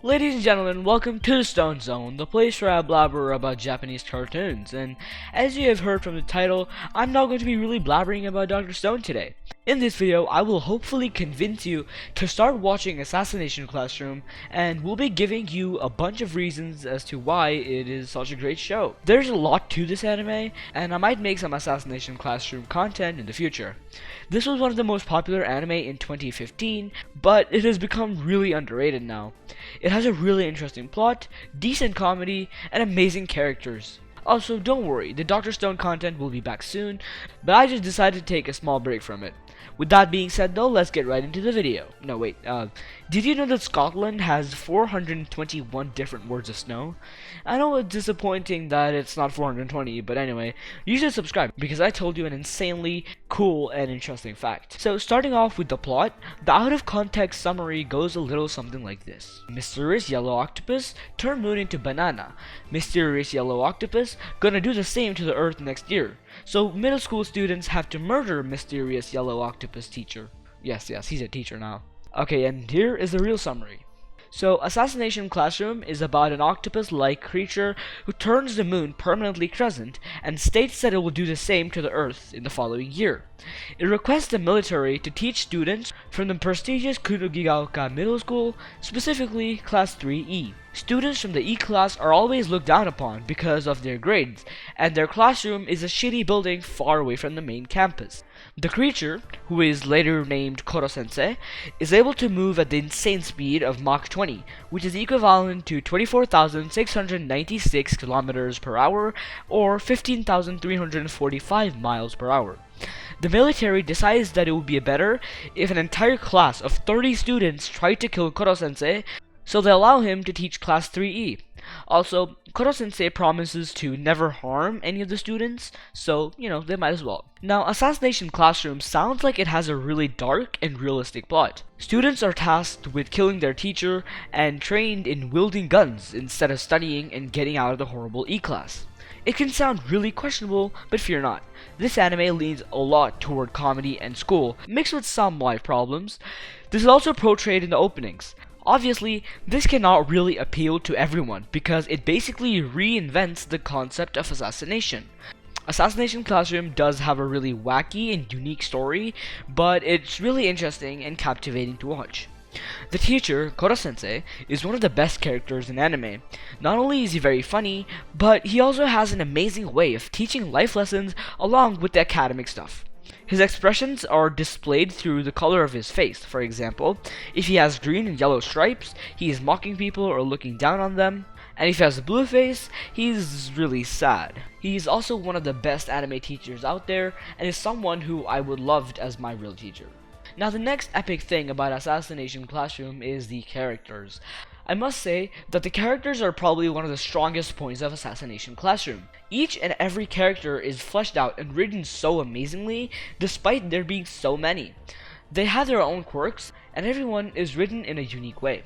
Ladies and gentlemen, welcome to the Stone Zone, the place where I blabber about Japanese cartoons, and as you have heard from the title, I'm not going to be really blabbering about Dr. Stone today. In this video, I will hopefully convince you to start watching Assassination Classroom, and we'll be giving you a bunch of reasons as to why it is such a great show. There's a lot to this anime, and I might make some Assassination Classroom content in the future. This was one of the most popular anime in 2015, but it has become really underrated now. It has a really interesting plot, decent comedy, and amazing characters. Also, don't worry, the Dr. Stone content will be back soon, but I just decided to take a small break from it. With that being said though, let's get right into the video. No wait, did you know that Scotland has 421 different words of snow? I know it's disappointing that it's not 420, but anyway, you should subscribe because I told you an insanely cool and interesting fact. So starting off with the plot, the out of context summary goes a little something like this. Mysterious yellow octopus turned moon into banana. Mysterious yellow octopus gonna do the same to the earth next year. So middle school students have to murder mysterious yellow octopus teacher. Yes, he's a teacher now. Okay, and here is the real summary. So, Assassination Classroom is about an octopus-like creature who turns the moon permanently crescent and states that it will do the same to the Earth in the following year. It requests the military to teach students from the prestigious Kunogigaoka Middle School, specifically Class 3E. Students from the E class are always looked down upon because of their grades, and their classroom is a shitty building far away from the main campus. The creature, who is later named Koro-sensei, is able to move at the insane speed of Mach 20, which is equivalent to 24,696 kilometers per hour or 15,345 miles per hour. The military decides that it would be better if an entire class of 30 students tried to kill Koro-sensei, so they allow him to teach Class 3E. Also, Koro-sensei promises to never harm any of the students, so, they might as well. Now, Assassination Classroom sounds like it has a really dark and realistic plot. Students are tasked with killing their teacher and trained in wielding guns instead of studying and getting out of the horrible E-class. It can sound really questionable, but fear not. This anime leans a lot toward comedy and school, mixed with some life problems. This is also portrayed in the openings. Obviously, this cannot really appeal to everyone because it basically reinvents the concept of assassination. Assassination Classroom does have a really wacky and unique story, but it's really interesting and captivating to watch. The teacher, Koro-sensei, is one of the best characters in anime. Not only is he very funny, but he also has an amazing way of teaching life lessons along with the academic stuff. His expressions are displayed through the color of his face. For example, if he has green and yellow stripes, he is mocking people or looking down on them. And if he has a blue face, he's really sad. He's also one of the best anime teachers out there, and is someone who I would love as my real teacher. Now the next epic thing about Assassination Classroom is the characters. I must say that the characters are probably one of the strongest points of Assassination Classroom. Each and every character is fleshed out and written so amazingly, despite there being so many. They have their own quirks, and everyone is written in a unique way.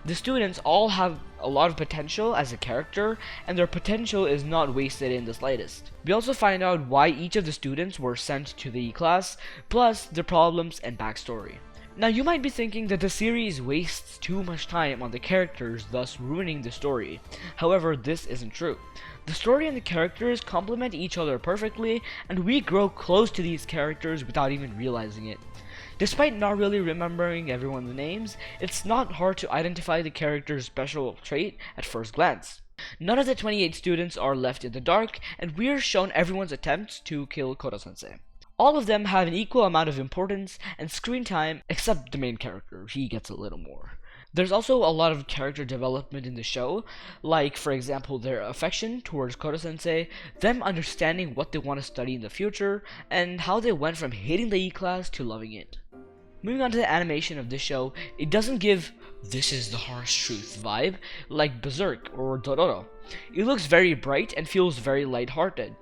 The students all have a lot of potential as a character, and their potential is not wasted in the slightest. We also find out why each of the students were sent to the E-class, plus their problems and backstory. Now you might be thinking that the series wastes too much time on the characters, thus ruining the story. However, this isn't true. The story and the characters complement each other perfectly, and we grow close to these characters without even realizing it. Despite not really remembering everyone's names, it's not hard to identify the character's special trait at first glance. None of the 28 students are left in the dark, and we are shown everyone's attempts to kill Koro-sensei. All of them have an equal amount of importance and screen time, except the main character. He gets a little more. There's also a lot of character development in the show, like for example their affection towards Koro-sensei, them understanding what they want to study in the future, and how they went from hating the E-class to loving it. Moving on to the animation of this show, it doesn't give "this is the harsh truth" vibe like Berserk or Dororo. It looks very bright and feels very lighthearted.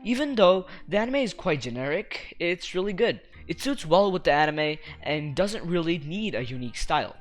Even though the anime is quite generic, it's really good. It suits well with the anime and doesn't really need a unique style.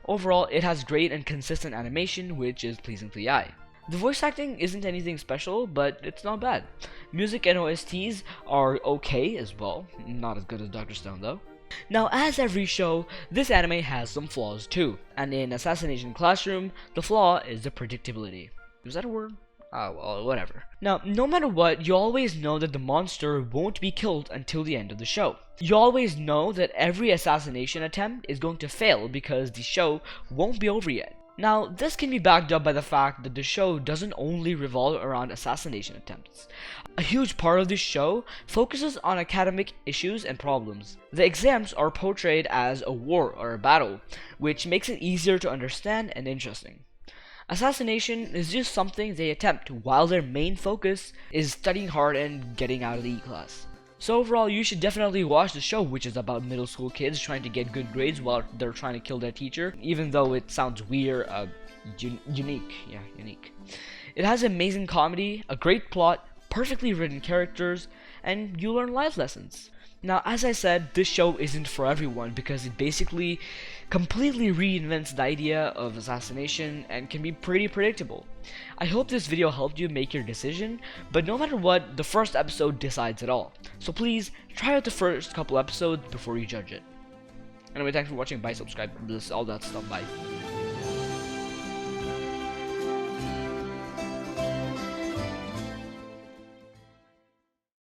Overall, it has great and consistent animation, which is pleasing to the eye. The voice acting isn't anything special, but it's not bad. Music and OSTs are okay as well, not as good as Dr. Stone though. Now, as every show, this anime has some flaws too, and in Assassination Classroom, the flaw is the predictability. Is that a word? Well, whatever. Now, no matter what, you always know that the monster won't be killed until the end of the show. You always know that every assassination attempt is going to fail because the show won't be over yet. Now, this can be backed up by the fact that the show doesn't only revolve around assassination attempts. A huge part of this show focuses on academic issues and problems. The exams are portrayed as a war or a battle, which makes it easier to understand and interesting. Assassination is just something they attempt while their main focus is studying hard and getting out of the E-class. So overall, you should definitely watch the show, which is about middle school kids trying to get good grades while they're trying to kill their teacher, even though it sounds weird, unique. Yeah, unique. It has amazing comedy, a great plot, perfectly written characters, and you learn life lessons. Now, as I said, this show isn't for everyone because it basically completely reinvents the idea of assassination and can be pretty predictable. I hope this video helped you make your decision, but no matter what, the first episode decides it all. So please, try out the first couple episodes before you judge it. Anyway, thanks for watching, bye, subscribe, all that stuff, bye.